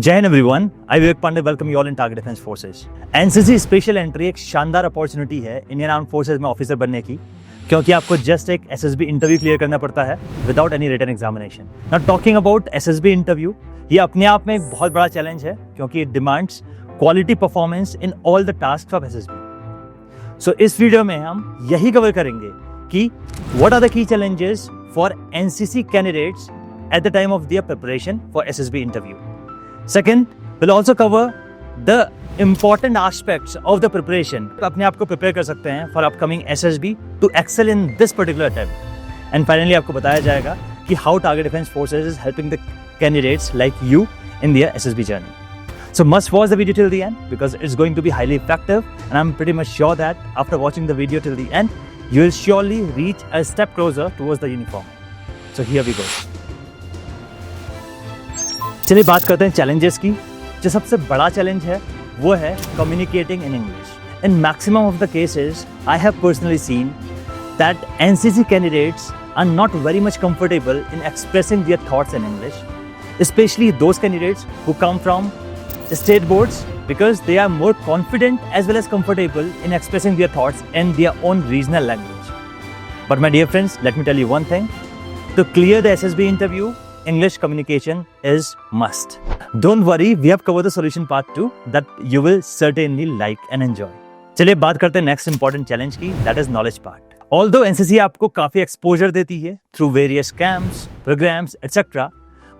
जय Hind everyone, I Vivek Pandey welcome you all in target defence forces. NCC special entry एक शानदार opportunity है Indian arm forces में officer बनने की, क्योंकि आपको जस्ट एक एसएसबी इंटरव्यू क्लियर करना पड़ता है without any written examination. Not talking about SSB interview, ये अपने आप में एक बहुत बड़ा चैलेंज है क्योंकि it demands quality performance in all the task of SSB. So इस वीडियो में हम यही कवर करेंगे कि what are the key challenges for NCC candidates at the time of their preparation for SSB interview. Second, we'll also cover the important aspects of the preparation. अपने आप को prepare कर सकते हैं for upcoming SSB to excel in this particular attempt. And finally, आपको बताया जाएगा कि how Target Defense Forces is helping the candidates like you in their SSB journey. So must watch the video till the end because it's going to be highly effective, and I'm pretty much sure that after watching the video till the end, you will surely reach a step closer towards the uniform. So here we go. चलिए बात करते हैं challenges की। जो सबसे बड़ा challenge है वो है communicating in English. In maximum of the cases I have personally seen that NCC candidates are not very much comfortable in expressing their thoughts in English, specially those candidates who come from state boards, because they are more confident as well as comfortable in expressing their thoughts in their own regional language. But my dear friends, let me tell you one thing. To clear the SSB interview, English communication is must. Don't worry, we have covered the solution part 2 that you will certainly like and enjoy. चलिए बात करते हैं next important challenge की, that is knowledge part. Although NCC आपको काफी exposure देती है through various camps, programs, etc.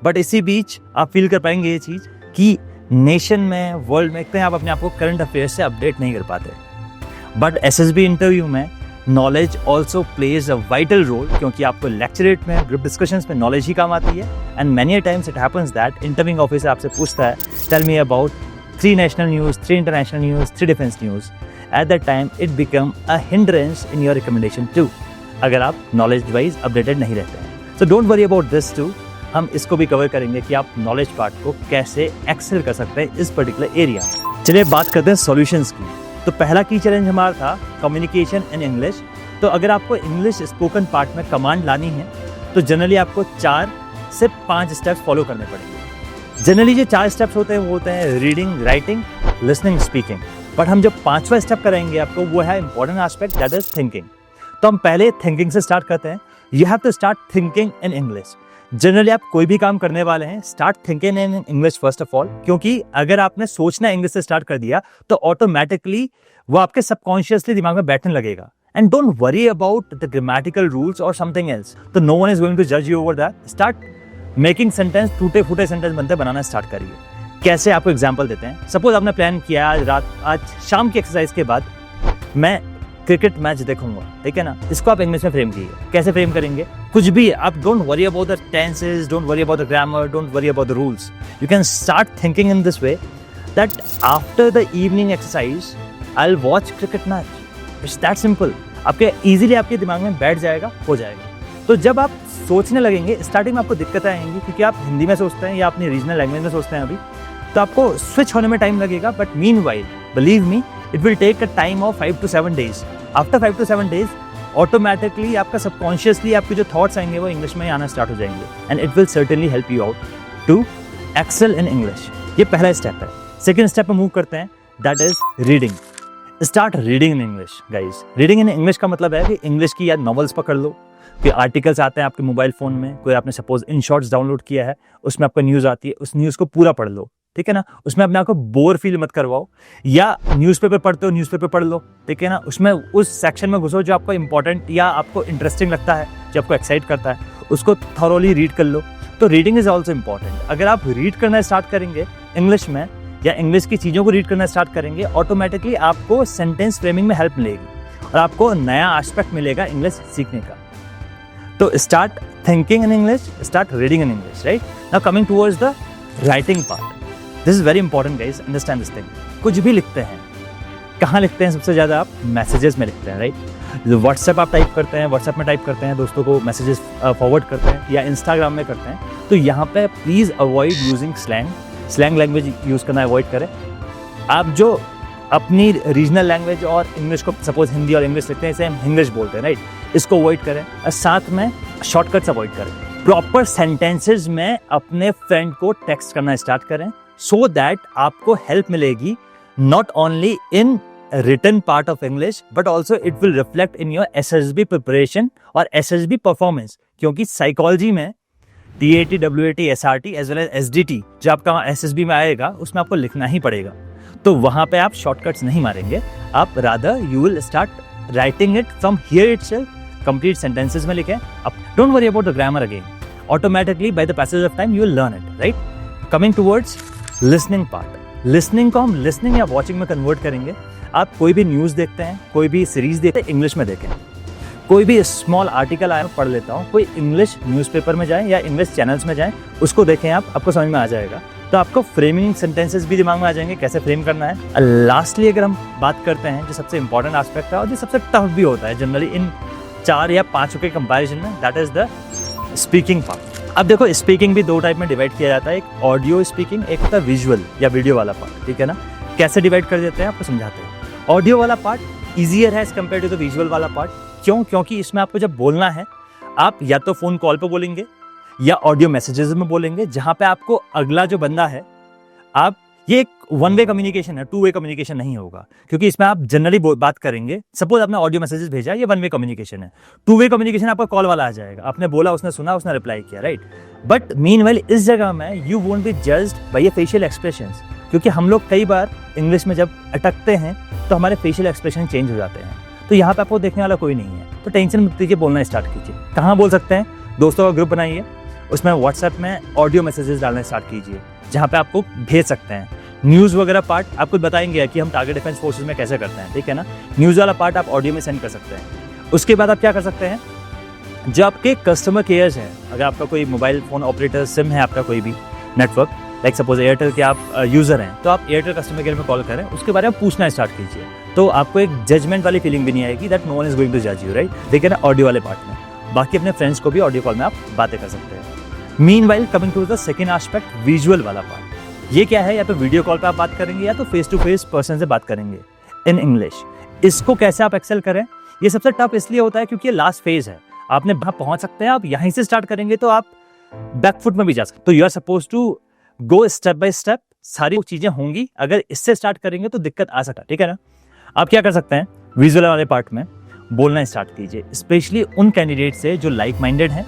But इसी बीच आप फील कर पाएंगे ये चीज कि नेशन में, वर्ल्ड में एक आप अपने आप को करंट अफेयर्स से अपडेट नहीं कर पाते। बट एसएसबी इंटरव्यू में knowledge also plays a vital role, क्योंकि आपको लेक्चरेट में, ग्रुप डिस्कशंस में नॉलेज ही काम आती है। And many times it happens that interviewing officer आपसे पूछता है, tell me about 3 national news, 3 international news, 3 defence news. At that time it become a hindrance in your recommendation too, अगर आप नॉलेज वाइज अपडेटेड नहीं रहते हैं। So don't worry about this too. हम इसको भी कवर करेंगे कि आप नॉलेज पार्ट को कैसे एक्सेल कर सकते हैं इस पर्टिकुलर एरिया। चलिए बात करते हैं सॉल्यूशंस की। तो पहला की चैलेंज हमारा था कम्युनिकेशन इन इंग्लिश। तो अगर आपको इंग्लिश स्पोकन पार्ट में कमांड लानी है तो जनरली आपको 4 से 5 स्टेप्स फॉलो करने पड़ेंगे। जनरली जो 4 स्टेप्स होते हैं वो होते हैं reading, writing, listening, speaking. But हम जो 5वां स्टेप करेंगे आपको वो है important aspect, that is thinking. तो हम पहले थिंकिंग से स्टार्ट करते हैं। You have to start thinking in English. Generally आप कोई भी काम करने वाले हैं, start thinking in English first of all, क्योंकि अगर आपने सोचना इंग्लिश से स्टार्ट कर दिया तो ऑटोमेटिकली वो आपके सबकॉन्शियसली दिमाग में बैठने लगेगा। And don't worry about the grammatical rules और समथिंग एल्स। तो no one is going to जज you over that. Start making sentence, टूटे फूटे सेंटेंस बनते बनाना स्टार्ट करिए। कैसे, आपको एग्जाम्पल देते हैं। सपोज आपने प्लान किया आज शाम की एक्सरसाइज के बाद मैं क्रिकेट मैच देखूंगा, ठीक है ना। इसको आप इंग्लिश में फ्रेम कीजिए। कैसे फ्रेम करेंगे? कुछ भी, आप don't worry about the tenses, don't worry about the grammar, don't worry about the rules. You can start thinking in this way that after the evening exercise I will watch cricket match. It's that simple. आपके easily आपके दिमाग में बैठ जाएगा, हो जाएगा। तो जब आप सोचने लगेंगे, स्टार्टिंग में आपको दिक्कतें आएंगी क्योंकि आप हिंदी में सोचते हैं या अपनी रीजनल लैंग्वेज में सोचते हैं अभी, तो आपको स्विच होने में टाइम लगेगा। But meanwhile, believe me, it will take a time of 5 to 7 days। After 5 to 7 days automatically आपका सबकॉन्शियसली आपके जो थॉट्स आएंगे वो इंग्लिश में आना स्टार्ट हो जाएंगे। And it will certainly help you out to excel in English. ये पहला स्टेप है। सेकेंड स्टेप पे मूव करते हैं, that is reading. Start reading in English guys. Reading in English का मतलब है कि इंग्लिश की या नॉवेल्स पकड़ लो, कोई आर्टिकल्स आते हैं आपके मोबाइल फोन में, कोई आपने सपोज इन शॉर्ट्स डाउनलोड किया है, उसमें आपको न्यूज़ आती है, उस न्यूज़ को पूरा पढ़ लो, ठीक है ना। उसमें अपने आपको बोर फील मत करवाओ। या न्यूज़पेपर पढ़ते हो, न्यूज़पेपर पढ़ लो, ठीक है ना। उसमें उस सेक्शन में घुसो जो आपको इंपॉर्टेंट या आपको इंटरेस्टिंग लगता है, जो आपको एक्साइट करता है, उसको थॉरोली रीड कर लो। तो रीडिंग इज ऑल्सो इंपॉर्टेंट। अगर आप रीड करना स्टार्ट करेंगे इंग्लिश में या इंग्लिश की चीज़ों को रीड करना स्टार्ट करेंगे, ऑटोमेटिकली आपको सेंटेंस फ्रेमिंग में हेल्प मिलेगी और आपको नया एस्पेक्ट मिलेगा इंग्लिश सीखने का। तो start thinking in English, start reading in English, right. Now coming towards the writing part, this is very important guys, understand this thing. कुछ भी लिखते हैं, कहाँ लिखते हैं सबसे ज़्यादा? आप मैसेजेस में लिखते हैं, राइट। व्हाट्सएप आप टाइप करते हैं, व्हाट्सएप में टाइप करते हैं, दोस्तों को मैसेजेस फॉरवर्ड करते हैं, या इंस्टाग्राम में करते हैं। तो यहाँ पे please avoid using slang language use करना अवॉइड करें। आप जो अपनी रीजनल लैंग्वेज और इंग्लिश को, सपोज हिंदी और इंग्लिश लिखते हैं, इसे हम इंग्लिश बोलते हैं, राइट, इसको अवॉइड करें। और साथ में शॉर्टकट्स अवॉइड करें। प्रॉपर सेंटेंसेस में अपने फ्रेंड को टेक्स्ट करना स्टार्ट करें, सो दैट आपको हेल्प मिलेगी not only in written part of English but also it will reflect in your SSB preparation और SSB performance, क्योंकि साइकोलॉजी में TAT, WAT, SRT as well as SDT जो आपका SSB में आएगा उसमें आपको लिखना ही पड़ेगा। तो वहां पे आप शॉर्टकट्स नहीं मारेंगे, आप rather you will start writing it from here itself, complete sentences में लिखें। अब don't worry about the grammar again, automatically by the passage of time you will learn it, right? Coming towards listening part, listening को हम listening या watching में convert करेंगे। आप कोई भी न्यूज़ देखते हैं, कोई भी सीरीज देखते हैं, इंग्लिश में देखें। कोई भी स्मॉल आर्टिकल आया पढ़ लेता हूँ, कोई इंग्लिश न्यूज़पेपर में जाएं या इंग्लिश चैनल्स में जाएं, उसको देखें आपको समझ में आ जाएगा। तो आपको फ्रेमिंग सेंटेंसेस भी दिमाग में आ जाएंगे, कैसे फ्रेम करना है। लास्टली अगर हम बात करते हैं जो सबसे इंपॉर्टेंट एस्पेक्ट है और जो सबसे टफ भी होता है जनरली इन 4 या 5 के कंपैरिजन में, that is the speaking part. अब देखो स्पीकिंग भी 2 टाइप में डिवाइड किया जाता है, एक ऑडियो स्पीकिंग, एक होता है विजुअल या वीडियो वाला पार्ट, ठीक है ना। कैसे डिवाइड कर देते हैं आपको समझाते हैं। ऑडियो वाला पार्ट ईजियर है as compare to the visual वाला पार्ट। क्यों? क्योंकि इसमें आपको जब बोलना है आप या तो फोन कॉल पे बोलेंगे या ऑडियो मैसेजेस में बोलेंगे, जहां पे आपको अगला जो बंदा है, आप ये एक 1 वे कम्युनिकेशन है, 2 वे कम्युनिकेशन नहीं होगा, क्योंकि इसमें आप जनरली बात करेंगे। सपोज आपने ऑडियो मैसेजेस भेजा, ये 1 वे कम्युनिकेशन है। 2 वे कम्युनिकेशन आपका कॉल वाला आ जाएगा, आपने बोला, उसने सुना, उसने रिप्लाई किया, राइट। बट मीनवाइल इस जगह में you won't be judged by your facial expressions, क्योंकि हम लोग कई बार इंग्लिश में जब अटकते हैं तो हमारे फेशियल एक्सप्रेशन चेंज हो जाते हैं। तो यहाँ पे आपको देखने वाला कोई नहीं है, तो टेंशन मत लीजिए, बोलना स्टार्ट कीजिए। कहाँ बोल सकते हैं? दोस्तों का ग्रुप बनाइए, उसमें व्हाट्सएप में ऑडियो मैसेजेस डालना स्टार्ट कीजिए, जहाँ पे आपको भेज सकते हैं। न्यूज़ वगैरह पार्ट आपको बताएंगे कि हम टारगेट डिफेंस फोर्सेस में कैसे करते हैं, ठीक है ना। न्यूज़ वाला पार्ट आप ऑडियो में सेंड कर सकते हैं। उसके बाद आप क्या कर सकते हैं, जो आपके कस्टमर केयर्स हैं, अगर आपका कोई मोबाइल फ़ोन ऑपरेटर सिम है, आपका कोई भी नेटवर्क, लाइक सपोज एयरटेल के आप यूज़र हैं, तो आप एयरटेल कस्टमर केयर में कॉल करें, उसके बारे में पूछना स्टार्ट कीजिए। तो आपको एक जजमेंट वाली फीलिंग भी नहीं आएगी that no one is going to जज यू, राइट। देखिए ना ऑडियो वाले पार्ट में। बाकी अपने फ्रेंड्स को भी ऑडियो कॉल में आप बातें कर सकते हैं। Meanwhile coming to the second aspect, visual वाला पार्ट। ये क्या है, या तो वीडियो कॉल पे आप बात करेंगे या तो फेस टू फेस पर्सन से बात करेंगे इन इंग्लिश। इसको कैसे आप एक्सेल करें, ये सबसे टफ इसलिए होता है क्योंकि ये लास्ट फेज है। आपने वहां पहुंच सकते हैं, आप यहीं से स्टार्ट करेंगे तो आप बैकफुट में भी जा सकते। तो you are suppose to go step by step, सारी चीजें होंगी। अगर इससे स्टार्ट करेंगे तो दिक्कत आ सकता है, ठीक है ना। आप क्या कर सकते हैं, विजुअल वाले पार्ट में बोलना स्टार्ट कीजिए, स्पेशली उन कैंडिडेट से जो लाइक माइंडेड हैं,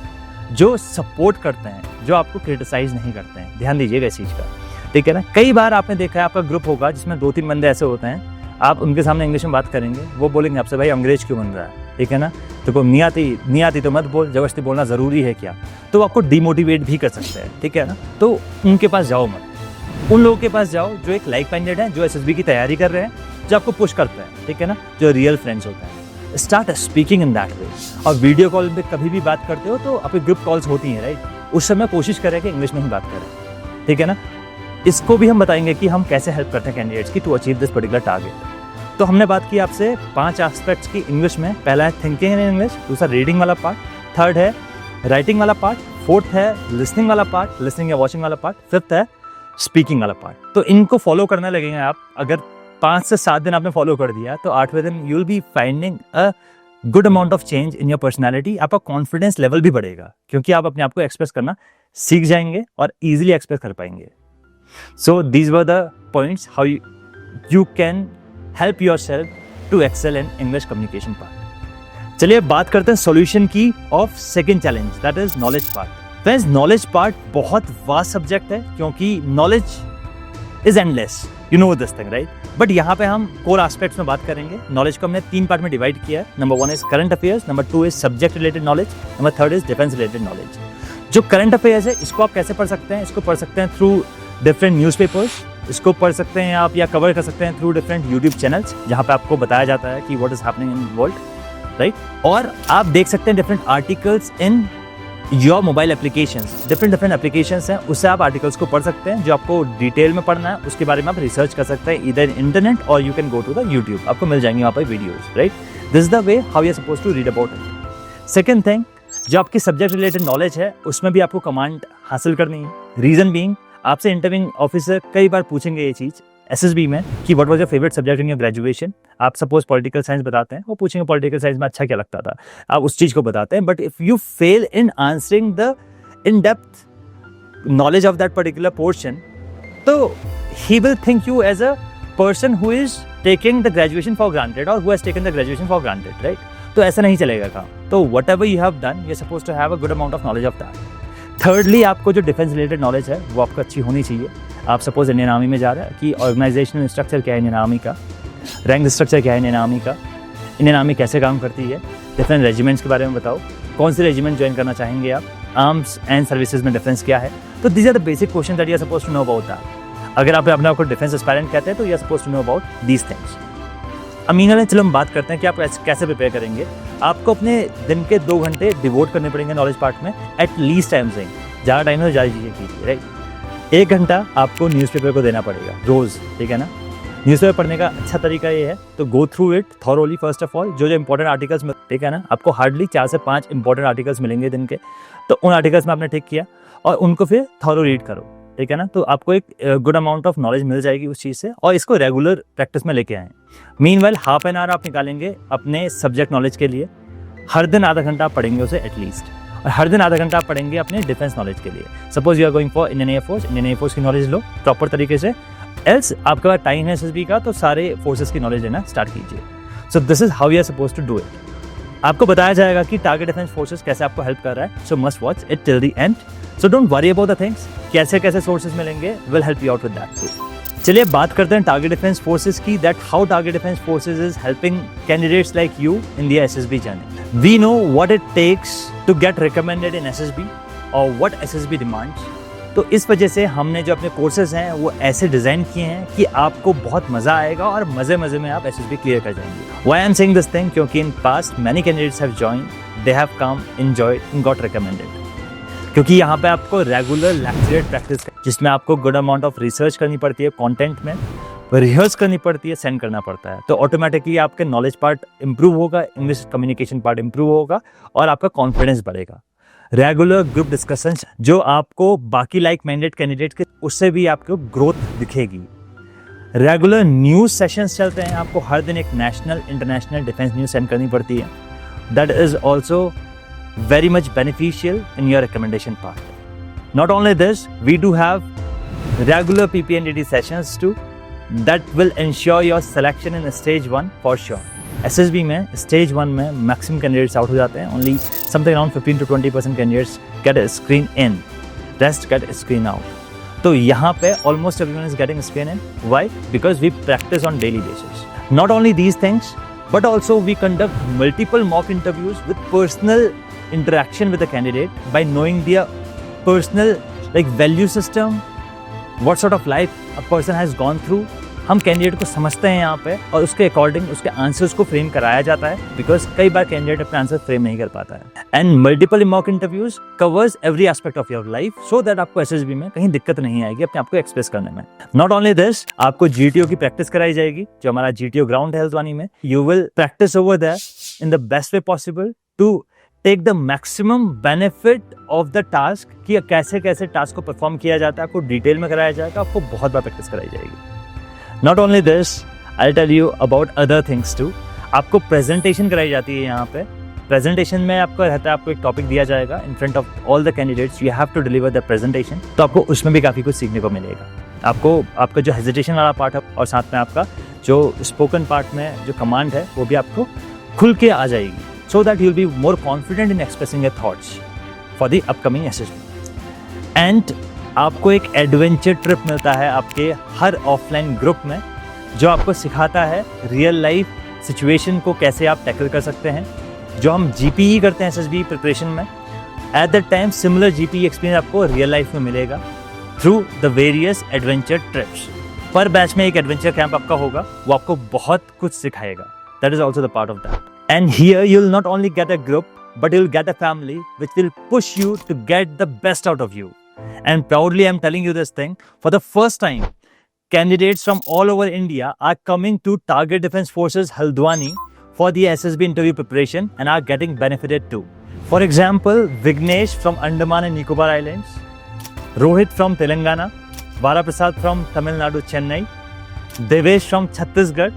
जो सपोर्ट करते हैं, जो आपको क्रिटिसाइज नहीं करते हैं। ध्यान दीजिएगा इस चीज का, ठीक है ना। कई बार आपने देखा है आपका ग्रुप होगा जिसमें 2-3 बंदे ऐसे होते हैं, आप उनके सामने इंग्लिश में बात करेंगे, वो बोलेंगे आपसे भाई अंग्रेज क्यों बन रहा है, ठीक है ना। तो को नहीं आती तो मत बोल, जबरदस्ती बोलना ज़रूरी है क्या। तो आपको डिमोटिवेट भी कर सकते हैं, ठीक है ना। तो उनके पास जाओ मत, उन लोगों के पास जाओ जो एक लाइक माइंडेड है, जो एसएसबी की तैयारी कर रहे हैं, जो आपको पुश करते हैं, ठीक है ना, जो रियल फ्रेंड्स होते हैं। Start speaking in that way. और वीडियो कॉल पे कभी भी बात करते हो तो आपकी ग्रुप कॉल्स होती हैं, राइट, उस समय कोशिश करें कि इंग्लिश में ही बात करें, ठीक है ना। इसको भी हम बताएंगे कि हम कैसे हेल्प करते हैं कैंडिडेट्स की to achieve this particular target. तो हमने बात की आपसे 5 एस्पेक्ट्स की इंग्लिश में। पहला है थिंकिंग इन इंग्लिश, दूसरा रीडिंग वाला पार्ट, थर्ड है राइटिंग वाला पार्ट, फोर्थ है लिसनिंग वाला पार्ट, लिसनिंग या वॉचिंग वाला पार्ट, फिफ्थ है स्पीकिंग वाला पार्ट। तो इनको फॉलो करने लगेंगे आप। अगर 5 से 7 दिन आपने फॉलो कर दिया तो 8वें दिन you will be finding a good amount of change in your personality. आपका कॉन्फिडेंस लेवल भी बढ़ेगा क्योंकि आप अपने आप को एक्सप्रेस करना सीख जाएंगे और ईजिली एक्सप्रेस कर पाएंगे। So these were the points how you can help yourself to excel in English communication part. चलिए बात करते हैं सॉल्यूशन की of second challenge, that is knowledge part. Friends, knowledge part बहुत वास्ट सब्जेक्ट है क्योंकि knowledge is endless, you know this thing, right. But यहाँ पे हम कोर एस्पेक्ट्स में बात करेंगे। नॉलेज को हमने 3 पार्ट में डिवाइड किया है। Number 1 is current affairs, number 2 is subject related knowledge, number 3 is defence related knowledge. जो करंट अफेयर्स है इसको आप कैसे पढ़ सकते हैं, इसको पढ़ सकते हैं थ्रू डिफरेंट न्यूज़पेपर्स, इसको पढ़ सकते हैं आप या कवर कर सकते हैं थ्रू डिफरेंट यूट्यूब चैनल्स जहाँ पे आपको बताया जाता है कि what is happening in world, right. और आप देख सकते हैं different articles in your mobile applications, different applications हैं, उससे आप आर्टिकल्स को पढ़ सकते हैं। जो आपको डिटेल में पढ़ना है उसके बारे में आप रिसर्च कर सकते हैं इधर इंटरनेट और you can go to the YouTube, आपको मिल जाएंगे वहाँ पर videos, right. This is the way how you are suppose to read about it. Second thing, जो आपकी सब्जेक्ट रिलेटेड नॉलेज है उसमें भी आपको कमांड हासिल करनी है। रीजन बीइंग, आपसे इंटरव्यूइंग ऑफिसर कई बार पूछेंगे ये चीज़ एसएसबी में कि what was your favourite subject in your graduation. आप सपोज पॉलिटिकल साइंस बताते हैं, वो पूछेंगे पॉलिटिकल साइंस में अच्छा क्या लगता था, आप उस चीज़ को बताते हैं। But if you fail in answering the in depth knowledge of that particular portion, तो he will think you as a person who is taking the graduation for granted or who has taken the graduation for granted, right? तो ऐसा नहीं चलेगा काम. तो whatever you have done, you're supposed to have a good amount of knowledge of that. Thirdly, आपको जो defence related knowledge है वो आपको अच्छी होनी चाहिए. आप सपोज इंडियन आर्मी में जा रहे हैं कि ऑर्गेनाइजेशनल स्ट्रक्चर क्या है इंडियन आर्मी का, रैंक स्ट्रक्चर क्या है इंडियन आर्मी का, इंडियन आर्मी कैसे काम करती है, डिफरेंट रेजिमेंट्स के बारे में बताओ, कौन से रेजिमेंट ज्वाइन करना चाहेंगे आप, आर्म्स एंड सर्विसेज में डिफरेंस क्या है. तो these are the basic question that you are suppose to know about that. अगर आप अपने आपको डिफेंस एस्पायरेंट कहते हैं तो you are suppose to know about these things. Amina, चलो हम बात करते हैं कि आप कैसे प्रिपेयर करेंगे. आपको अपने दिन के 2 घंटे डिवोट करने पड़ेंगे नॉलेज पार्ट में, एट लीस्ट टाइम से. ज़्यादा टाइम है तो ज़्यादा चीज़ें कीजिए, राइट. 1 घंटा आपको न्यूज़पेपर को देना पड़ेगा रोज़, ठीक है ना. न्यूज़पेपर पढ़ने का अच्छा तरीका ये है तो go through it thoroughly first of all. जो इंपॉर्टेंट आर्टिकल्स, ठीक है ना, आपको हार्डली 4 से 5 इंपॉर्टेंट आर्टिकल्स मिलेंगे दिन के. तो उन आर्टिकल्स में आपने टिक किया और उनको फिर थॉरो रीड करो, ठीक है ना. तो आपको एक गुड अमाउंट ऑफ नॉलेज मिल जाएगी उस चीज़ से, और इसको रेगुलर प्रैक्टिस में लेके आएँ. मीनवाइल हाफ एन आवर आप निकालेंगे अपने सब्जेक्ट नॉलेज के लिए. हर दिन आधा घंटा आप पढ़ेंगे उसे एटलीस्ट, और हर दिन आधा घंटा आप पढ़ेंगे अपने डिफेंस नॉलेज के लिए. Suppose you are going for Indian air force की नॉलेज लो प्रॉपर तरीके से. एल्स आपके पास टाइम है एसएसबी का तो सारे फोर्सेस की नॉलेज लेना स्टार्ट कीजिए. So this is how you are suppose to do it. आपको बताया जाएगा कि टारगेट डिफेंस फोर्सेस कैसे आपको हेल्प कर रहा है. So must watch it till the end. So don't worry about the things. कैसे कैसे सोर्सेज मिलेंगे will help you out with that too. चलिए बात करते हैं टारगेट डिफेंस फोर्सेस की, that how target defence forces is helping candidates like you in the SSB journey. We know what it takes to get recommended in SSB और what SSB demands. तो इस वजह से हमने जो अपने कोर्सेज हैं वो ऐसे डिज़ाइन किए हैं कि आपको बहुत मज़ा आएगा और मज़े में आप एसएसबी क्लियर कर जाएंगे. Why I am saying this thing, क्योंकि in past many candidates have joined, they have come, enjoyed and got recommended. क्योंकि यहाँ पे आपको रेगुलर लैक्चरेट प्रैक्टिस जिसमें आपको गुड अमाउंट ऑफ रिसर्च करनी पड़ती है, कंटेंट में रिहर्स करनी पड़ती है, सेंड करना पड़ता है. तो ऑटोमेटिकली आपके नॉलेज पार्ट इंप्रूव होगा, इंग्लिश कम्युनिकेशन पार्ट इंप्रूव होगा और आपका कॉन्फिडेंस बढ़ेगा. रेगुलर ग्रुप डिस्कशंस जो आपको बाकी लाइक माइंडेड कैंडिडेट के उससे भी आपको ग्रोथ दिखेगी. रेगुलर न्यूज़ सेशंस चलते हैं, आपको हर दिन एक national international defence news send करनी पड़ती है. That is also very much beneficial in your recommendation part. Not only this, we do have regular PPNDT sessions too that will ensure your selection in stage 1 for sure. SSB में stage 1 में maximum candidates out हो जाते हैं. Only something around 15 to 20% candidates get a screen in. Rest get a screen out. तो यहाँ पे almost everyone is getting a screen in. Why? Because we practice on daily basis. Not only these things, but also we conduct multiple mock interviews with personal interaction with the candidate by knowing their personal value system, what sort of life a person has gone through. हम candidate को समझते हैं यहाँ पे और उसके according उसके answers को फ्रेम कराया जाता है, बिकॉज कई बार कैंडिडेट अपने आंसर फ्रेम नहीं कर पाता है. And multiple mock interviews covers every aspect of your life so that आपको एसएसबी में कहीं दिक्कत नहीं आएगी अपने आप को एक्सप्रेस करने में. नॉट ओनली दिस, आपको जीटीओ की प्रैक्टिस कराई जाएगी, जो हमारा जीटीओ ग्राउंड है हल्द्वानी में. You will practice over there in the best way possible to take the maximum benefit of the task कि कैसे कैसे टास्क को परफॉर्म किया जाता है. आपको डिटेल में कराया जाएगा, आपको बहुत बार प्रैक्टिस कराई जाएगी. Not only this, I tell you about other things too. आपको प्रेजेंटेशन कराई जाती है यहाँ पे. प्रेजेंटेशन में आपको रहता है, आपको एक टॉपिक दिया जाएगा in front of all the candidates, you have to deliver the presentation. तो आपको उसमें भी काफ़ी कुछ सीखने को मिलेगा. आपको आपका जो हेजिटेशन वाला पार्ट है और साथ में आपका जो स्पोकन पार्ट में जो कमांड है वो भी आपको खुल के आ जाएगी. So that you'll be more confident in expressing your thoughts for the upcoming SSB. And आपको एक एडवेंचर ट्रिप मिलता है आपके हर ऑफलाइन ग्रुप में, जो आपको सिखाता है रियल लाइफ सिचुएशन को कैसे आप टैकल कर सकते हैं. जो हम GPE करते हैं SSB प्रिपरेशन में, eight that time similar GPE experience आपको रियल लाइफ में मिलेगा through the various adventure trips. पर बैच में एक एडवेंचर कैंप आपका होगा, वो आपको बहुत कुछ सिखाएगा. That is also the part of that. And here you'll not only get a group, but you'll get a family which will push you to get the best out of you. And proudly I'm telling you this thing, for the first time, candidates from all over India are coming to Target Defense Forces Haldwani for the SSB interview preparation and are getting benefited too. For example, Vignesh from Andaman and Nicobar Islands, Rohit from Telangana, Vara Prasad from Tamil Nadu, Chennai, Devesh from Chhattisgarh.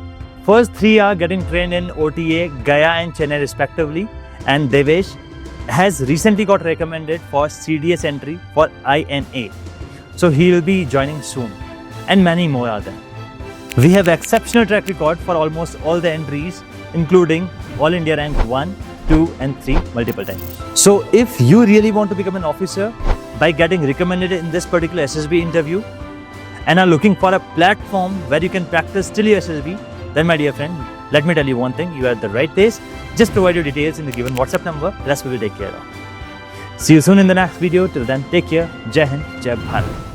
First 3 are getting trained in OTA, Gaya and Chennai respectively, and Devesh has recently got recommended for CDS entry for INA. So he will be joining soon. and many more are there. We have exceptional track record for almost all the entries, including All India Rank 1, 2 and 3 multiple times. So if you really want to become an officer by getting recommended in this particular SSB interview and are looking for a platform where you can practice till your SSB, then my dear friend, let me tell you one thing, you are at the right place. Just provide your details in the given WhatsApp number, rest we will take care of. See you soon in the next video. Till then, take care. Jai Hind, Jai Bharat.